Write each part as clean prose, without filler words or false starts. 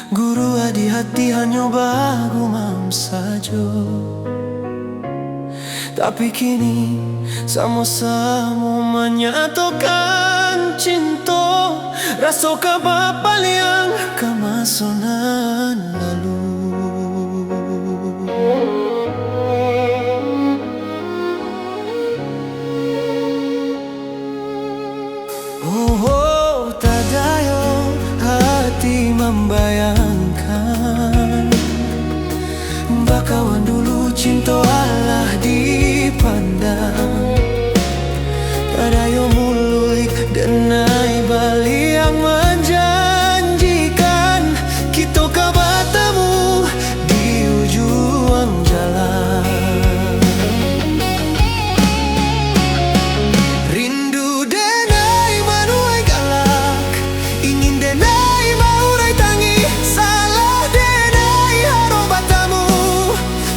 Guru hati-hati hanya bagu mam saja. Tapi kini sama-sama menyatukan cinta. Rasa kabapa yang kemasonan lalu. Oh, tak daya hati membayangkan bakawan dulu cinta Allah dipandang. Tak daya mululik denai balik yang menjanjikan kita bertemu di ujung jalan. Rindu denai manuai galak, ingin denai maurai tangi, salah denai haro batamu.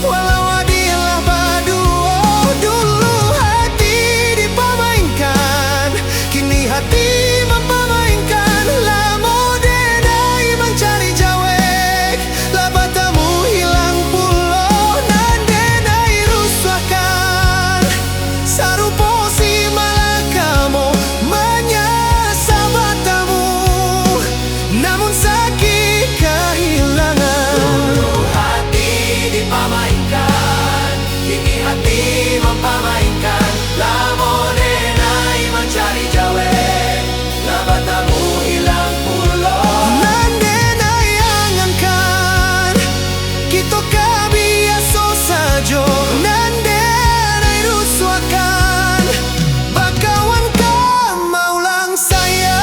Walau adilah berdua, dulu hati dipamainkan, kini hati mempamainkan. Lamo denai mencari jawek, lah batamu hilang pulau, nan denai rusakkan. Sarupo si malakamu menyasar batamu, namun sakit kehilangan. Dulu hati dipamainkan, kini hati mempamainkan. Lamo denai mencari jawek, lah batamu hilang pulau, nan denai angankan. Kita kabiasa saja, nan denai rusakkan. Bakawan kau maulang saya.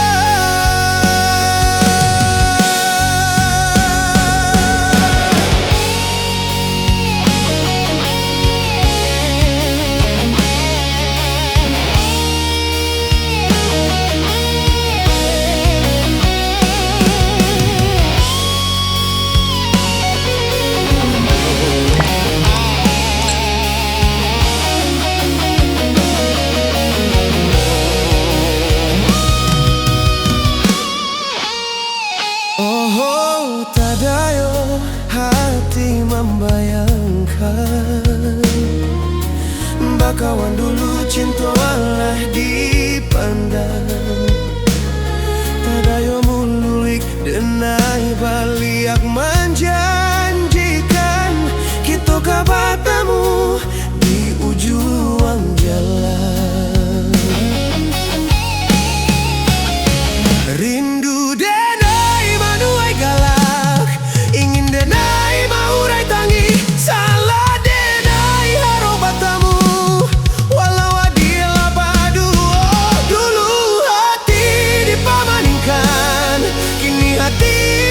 Oh, tak daya hati membayangkan bakawan dulu cinta Allah dipandang. Tak daya mululik denai baliak menjanjikan kita bertemu di ujung jalan. Rindu denai manuai galak, ingin denai maurai tangi, salah denai haro batamu. Walau adilah berdua, dulu hati dipamaninkan, kini hati